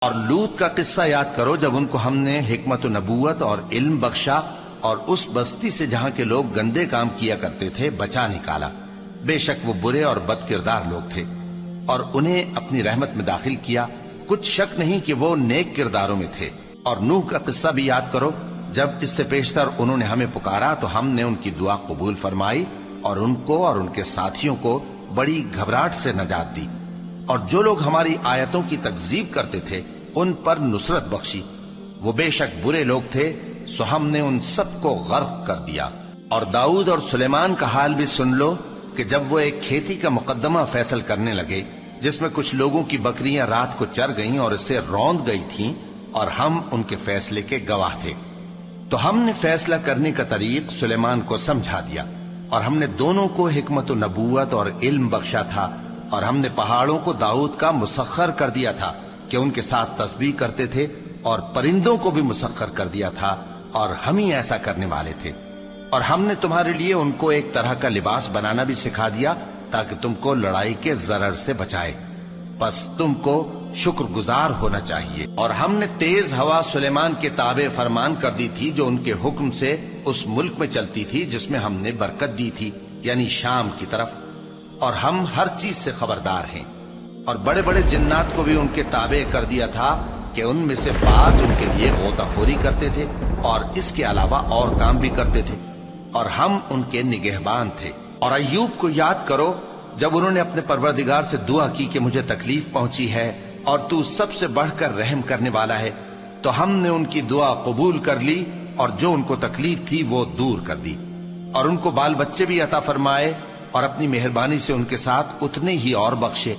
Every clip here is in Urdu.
اور لوط کا قصہ یاد کرو جب ان کو ہم نے حکمت و نبوت اور علم بخشا اور اس بستی سے جہاں کے لوگ گندے کام کیا کرتے تھے بچا نکالا۔ بے شک وہ برے اور بد کردار لوگ تھے اور انہیں اپنی رحمت میں داخل کیا، کچھ شک نہیں کہ وہ نیک کرداروں میں تھے۔ اور نوح کا قصہ بھی یاد کرو جب اس سے پیشتر انہوں نے ہمیں پکارا تو ہم نے ان کی دعا قبول فرمائی اور ان کو اور ان کے ساتھیوں کو بڑی گھبراہٹ سے نجات دی، اور جو لوگ ہماری آیتوں کی تکذیب کرتے تھے ان پر نصرت بخشی۔ وہ بے شک برے لوگ تھے سو ہم نے ان سب کو غرق کر دیا۔ اور داؤد اور سلیمان کا حال بھی سن لو کہ جب وہ ایک کھیتی کا مقدمہ فیصل کرنے لگے جس میں کچھ لوگوں کی بکریاں رات کو چر گئیں اور اسے روند گئی تھیں اور ہم ان کے فیصلے کے گواہ تھے، تو ہم نے فیصلہ کرنے کا طریق سلیمان کو سمجھا دیا، اور ہم نے دونوں کو حکمت و نبوت اور علم بخشا تھا، اور ہم نے پہاڑوں کو داؤد کا مسخر کر دیا تھا کہ ان کے ساتھ تسبیح کرتے تھے، اور پرندوں کو بھی مسخر کر دیا تھا، اور ہم ہی ایسا کرنے والے تھے۔ اور ہم نے تمہارے لیے ان کو ایک طرح کا لباس بنانا بھی سکھا دیا تاکہ تم کو لڑائی کے ضرر سے بچائے، بس تم کو شکر گزار ہونا چاہیے۔ اور ہم نے تیز ہوا سلیمان کے تابع فرمان کر دی تھی جو ان کے حکم سے اس ملک میں چلتی تھی جس میں ہم نے برکت دی تھی، یعنی شام کی طرف، اور ہم ہر چیز سے خبردار ہیں۔ اور بڑے بڑے جنات کو بھی ان کے تابع کر دیا تھا کہ ان میں سے بعض ان کے لیے غوطہ خوری کرتے تھے اور اس کے علاوہ اور کام بھی کرتے تھے، اور ہم ان کے نگہبان تھے۔ اور ایوب کو یاد کرو جب انہوں نے اپنے پروردگار سے دعا کی کہ مجھے تکلیف پہنچی ہے اور تو سب سے بڑھ کر رحم کرنے والا ہے، تو ہم نے ان کی دعا قبول کر لی اور جو ان کو تکلیف تھی وہ دور کر دی، اور ان کو بال بچے بھی عطا فرمائے اور اپنی مہربانی سے ان کے ساتھ اتنے ہی اور بخشے۔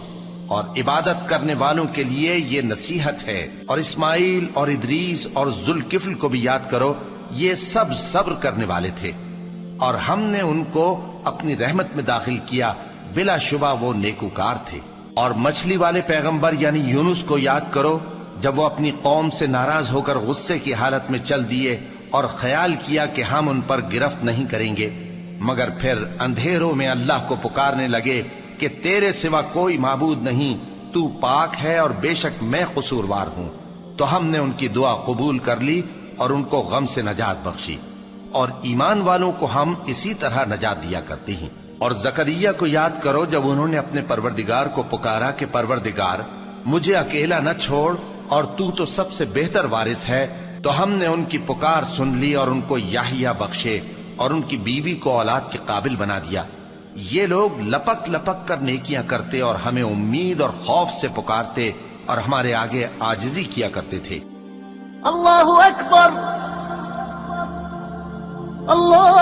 اور عبادت کرنے والوں کے لیے یہ نصیحت ہے۔ اور اسماعیل اور ادریس اور ذوالکفل کو بھی یاد کرو، یہ سب صبر کرنے والے تھے اور ہم نے ان کو اپنی رحمت میں داخل کیا، بلا شبہ وہ نیکوکار تھے۔ اور مچھلی والے پیغمبر یعنی یونس کو یاد کرو جب وہ اپنی قوم سے ناراض ہو کر غصے کی حالت میں چل دیے اور خیال کیا کہ ہم ان پر گرفت نہیں کریں گے، مگر پھر اندھیروں میں اللہ کو پکارنے لگے کہ تیرے سوا کوئی معبود نہیں، تو پاک ہے اور بے شک میں قصوروار ہوں، تو ہم نے ان کی دعا قبول کر لی اور ان کو غم سے نجات بخشی۔ اور ایمان والوں کو ہم اسی طرح نجات دیا کرتے ہیں۔ اور زکریا کو یاد کرو جب انہوں نے اپنے پروردگار کو پکارا کہ پروردگار مجھے اکیلا نہ چھوڑ اور تو سب سے بہتر وارث ہے، تو ہم نے ان کی پکار سن لی اور ان کو یحییٰ بخشے اور ان کی بیوی کو اولاد کے قابل بنا دیا۔ یہ لوگ لپک لپک کر نیکیاں کرتے اور ہمیں امید اور خوف سے پکارتے اور ہمارے آگے عاجزی کیا کرتے تھے۔ اللہ اکبر، اللہ